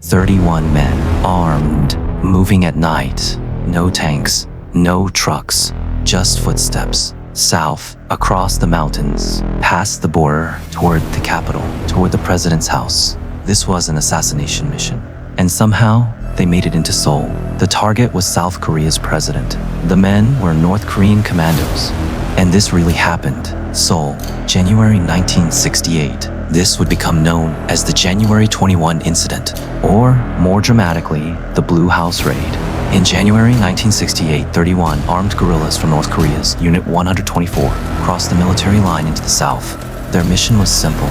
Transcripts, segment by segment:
31 men, armed, moving at night. No tanks, no trucks, just footsteps. South, across the mountains, past the border, toward the capital, toward the president's house. This was an assassination mission. And somehow, they made it into Seoul. The target was South Korea's president. The men were North Korean commandos. And this really happened. Seoul, January 1968. This would become known as the January 21 incident, or more dramatically, the Blue House Raid. In January 1968, 31 armed guerrillas from North Korea's Unit 124 crossed the military line into the south. Their mission was simple: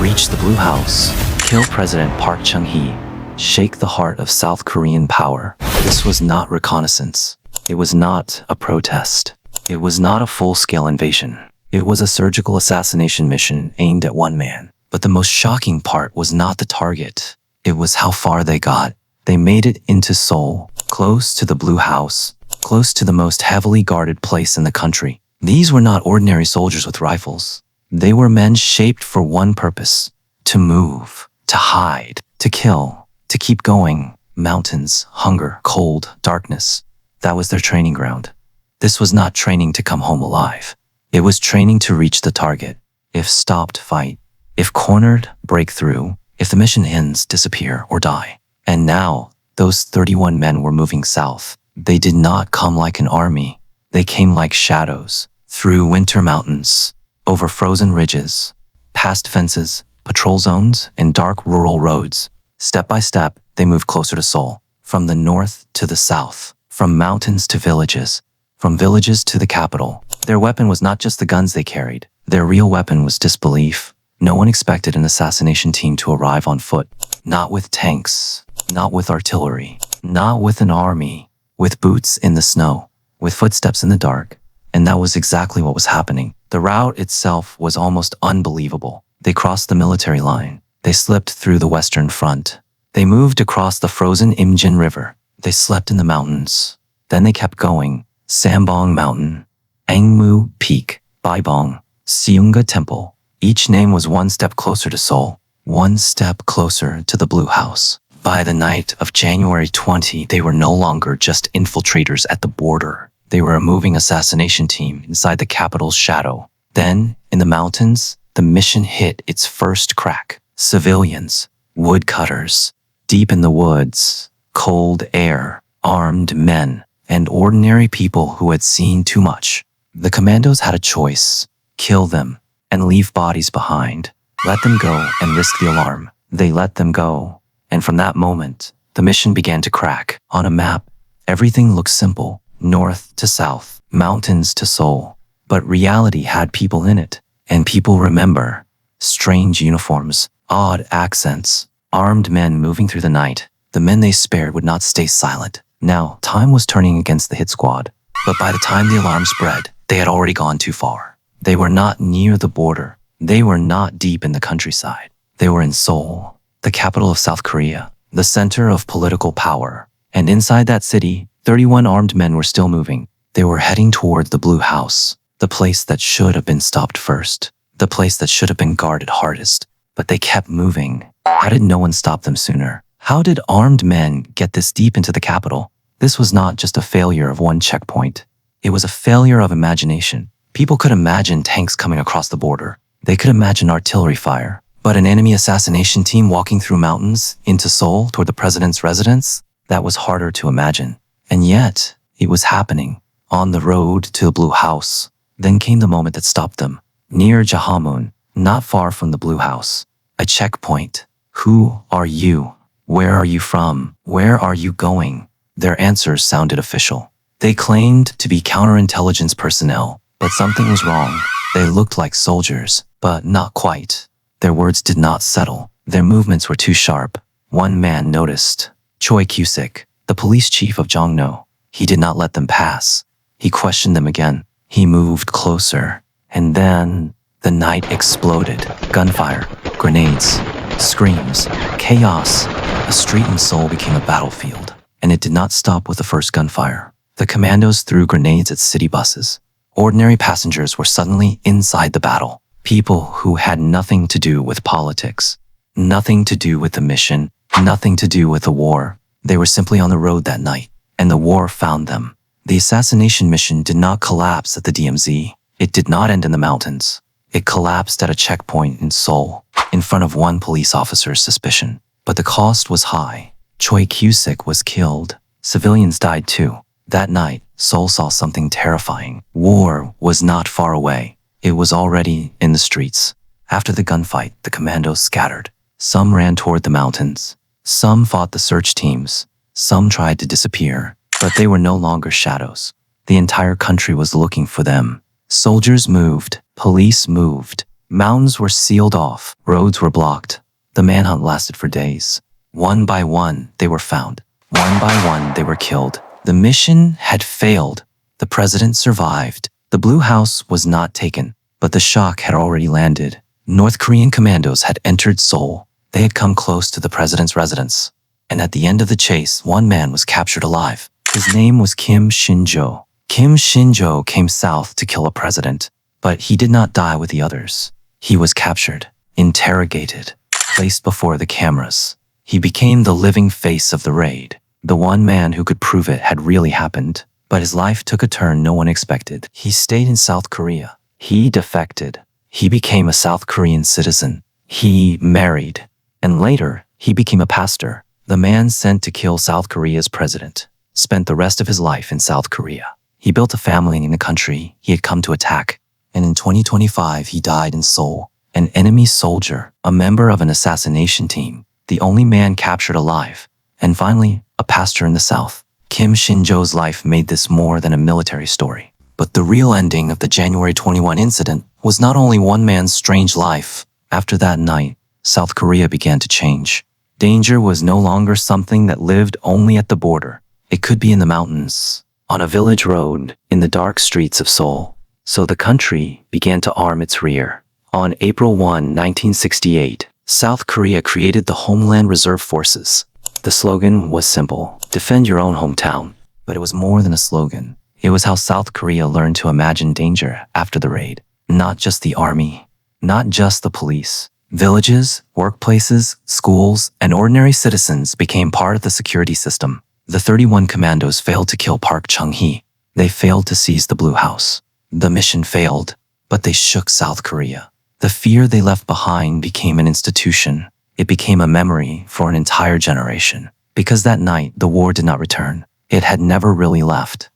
reach the Blue House, kill President Park Chung-hee, shake the heart of South Korean power. This was not reconnaissance. It was not a protest. It was not a full-scale invasion. It was a surgical assassination mission aimed at one man. But the most shocking part was not the target. It was how far they got. They made it into Seoul, close to the Blue House, close to the most heavily guarded place in the country. These were not ordinary soldiers with rifles. They were men shaped for one purpose: to move, to hide, to kill, to keep going. Mountains, hunger, cold, darkness. That was their training ground. This was not training to come home alive. It was training to reach the target. If stopped, fight. If cornered, break through. If the mission ends, disappear or die. And now, those 31 men were moving south. They did not come like an army. They came like shadows, through winter mountains, over frozen ridges, past fences, patrol zones, and dark rural roads. Step by step, they moved closer to Seoul, from the north to the south, from mountains to villages, from villages to the capital. Their weapon was not just the guns they carried. Their real weapon was disbelief. No one expected an assassination team to arrive on foot. Not with tanks, not with artillery, not with an army, with boots in the snow, with footsteps in the dark. And that was exactly what was happening. The route itself was almost unbelievable. They crossed the military line. They slipped through the western front. They moved across the frozen Imjin River. They slept in the mountains. Then they kept going. Sambong Mountain, Angmu Peak, Baibong, Seunga Temple. Each name was one step closer to Seoul, one step closer to the Blue House. By the night of January 20, they were no longer just infiltrators at the border. They were a moving assassination team inside the capital's shadow. Then, in the mountains, the mission hit its first crack. Civilians, woodcutters, deep in the woods, cold air, armed men, and ordinary people who had seen too much. The commandos had a choice: kill them and leave bodies behind. Let them go and risk the alarm. They let them go. And from that moment, the mission began to crack. On a map, everything looked simple: north to south, mountains to Seoul. But reality had people in it, and people remember. Strange uniforms, odd accents, armed men moving through the night. The men they spared would not stay silent. Now, time was turning against the hit squad. But by the time the alarm spread, they had already gone too far. They were not near the border. They were not deep in the countryside. They were in Seoul, the capital of South Korea, the center of political power. And inside that city, 31 armed men were still moving. They were heading towards the Blue House, the place that should have been stopped first, the place that should have been guarded hardest. But they kept moving. How did no one stop them sooner? How did armed men get this deep into the capital? This was not just a failure of one checkpoint. It was a failure of imagination. People could imagine tanks coming across the border. They could imagine artillery fire. But an enemy assassination team walking through mountains into Seoul toward the president's residence? That was harder to imagine. And yet, it was happening. On the road to the Blue House. Then came the moment that stopped them. Near Jahamun, not far from the Blue House. A checkpoint. Who are you? Where are you from? Where are you going? Their answers sounded official. They claimed to be counterintelligence personnel, but something was wrong. They looked like soldiers, but not quite. Their words did not settle. Their movements were too sharp. One man noticed. Choi Kusik, the police chief of Jongno. He did not let them pass. He questioned them again. He moved closer. And then, the night exploded. Gunfire, grenades, screams, chaos. A street in Seoul became a battlefield. And it did not stop with the first gunfire. The commandos threw grenades at city buses. Ordinary passengers were suddenly inside the battle. People who had nothing to do with politics, nothing to do with the mission, Nothing to do with the war. They were simply on the road that night, and the war found them. The assassination mission did not collapse at the DMZ. It did not end in the mountains. It collapsed at a checkpoint in Seoul, in front of one police officer's suspicion. But the cost was high. Choi Kyu-sik was killed. Civilians died too. That night, Seoul saw something terrifying. War was not far away. It was already in the streets. After the gunfight, the commandos scattered. Some ran toward the mountains. Some fought the search teams. Some tried to disappear, but they were no longer shadows. The entire country was looking for them. Soldiers moved. Police moved. Mountains were sealed off. Roads were blocked. The manhunt lasted for days. One by one, they were found. One by one, they were killed. The mission had failed. The president survived. The Blue House was not taken, but the shock had already landed. North Korean commandos had entered Seoul. They had come close to the president's residence. And at the end of the chase, one man was captured alive. His name was Shin-jo. Shin-jo came south to kill a president, but he did not die with the others. He was captured, interrogated, placed before the cameras. He became the living face of the raid. The one man who could prove it had really happened, but his life took a turn no one expected. He stayed in South Korea. He defected. He became a South Korean citizen. He married. And later, he became a pastor. The man sent to kill South Korea's president spent the rest of his life in South Korea. He built a family in the country he had come to attack. And in 2025, he died in Seoul. An enemy soldier, a member of an assassination team, the only man captured alive. And finally, a pastor in the South. Shin-jo's life made this more than a military story. But the real ending of the January 21 incident was not only one man's strange life. After that night, South Korea began to change. Danger was no longer something that lived only at the border. It could be in the mountains, on a village road, in the dark streets of Seoul. So the country began to arm its rear. On April 1, 1968, South Korea created the Homeland Reserve Forces. The slogan was simple: defend your own hometown. But it was more than a slogan. It was how South Korea learned to imagine danger after the raid. Not just the army, not just the police. Villages, workplaces, schools, and ordinary citizens became part of the security system. The 31 commandos failed to kill Park Chung-hee. They failed to seize the Blue House. The mission failed, but they shook South Korea. The fear they left behind became an institution. It became a memory for an entire generation. Because that night, the war did not return. It had never really left.